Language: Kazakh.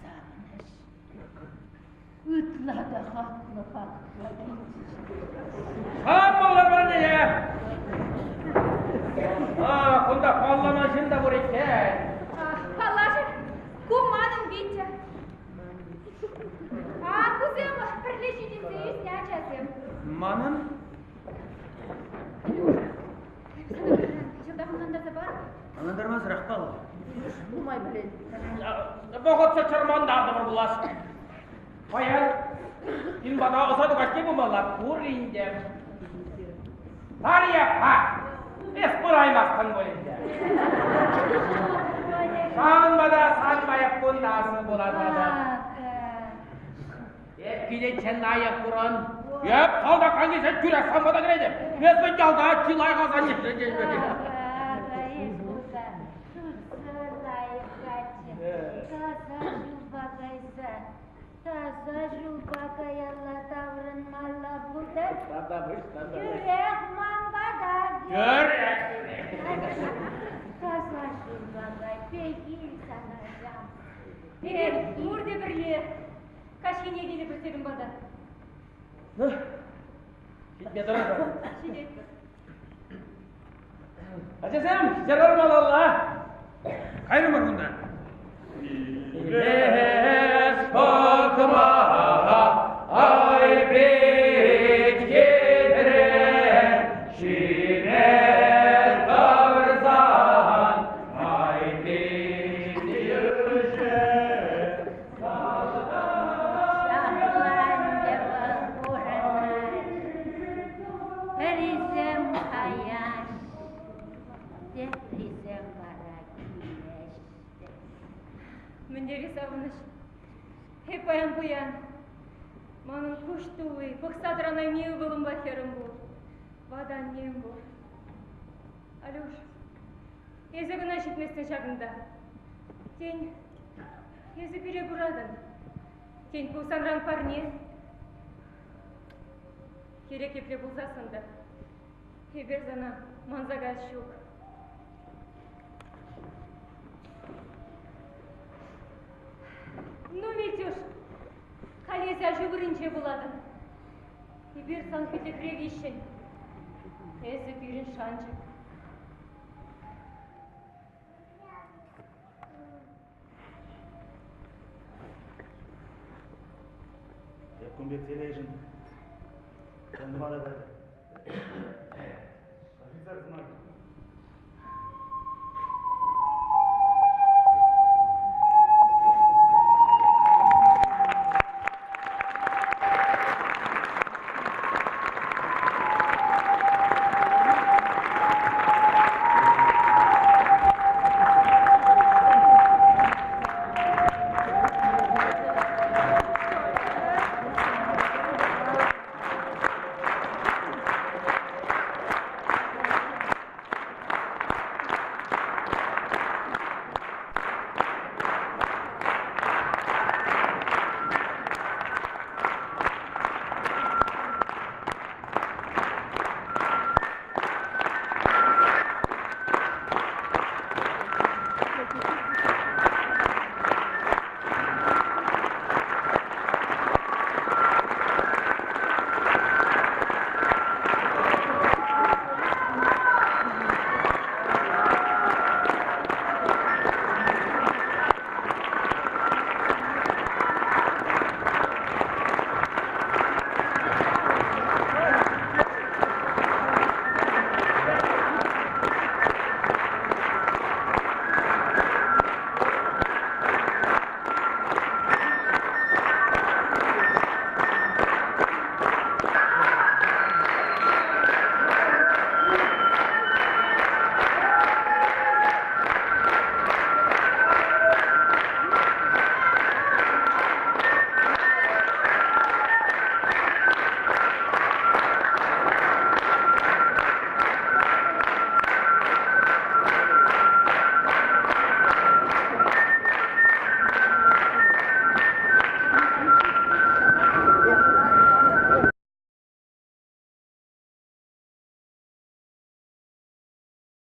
Сағыныш. Үтлады хатlı хатlı Salam bollar bana ya. Kunda pallamasın da buraya gel. Палажы, куманым Витя. Кузем, прилечите съесть нячасем. Manın? Жылдағынан да бар. Anladırmaz raqtal. Умай білен. Boğutsa çırmandardı mı bulas? Hayal. İn bana osadı kaçtı bu mallar. Kurinde. Tariye pa. Es buraymasın boyunca. Sanmada sanmayıp bundası bulasada. Bile çennaya kurun. Yep, kalda kanki sen kürek sanmada gireydim. Resmen yalda çılay kazanıyor. Таза жубака ялла таврын малла бұлдар. Жүрек маңбада. Görek. Таза жубака пегил санажам. Урде бірле. Кашкене келіп өтегім бада. Gitmeye duralım. Шидет. Açasam, serar malalla. Kayrım var bunda. İles bakma, ay bit gedre, şiret karzan, ay bit yürüşe, Ризем хаяш, деп ризем бара килеш. Мендегі сағыныш. Хеп аян-пуян. Манын күштуы, бұқсадыранай неу бұлым бахерім бұл. Вадан нем бұл. Алюш, езігін ашетместен шағында. Тен, езі бере бұрадын. Тен бұлсанран парне. Керек епле бұлсасында. Хебер зана манзагаз шук. Ну, Витюш, колеся жүгірінче бұладың. Ебер Санкт-Петербург ешін. Әзі бірін шанчық. Yakınbek televizyon. Kendi bana verdi. Hafifler kızmak.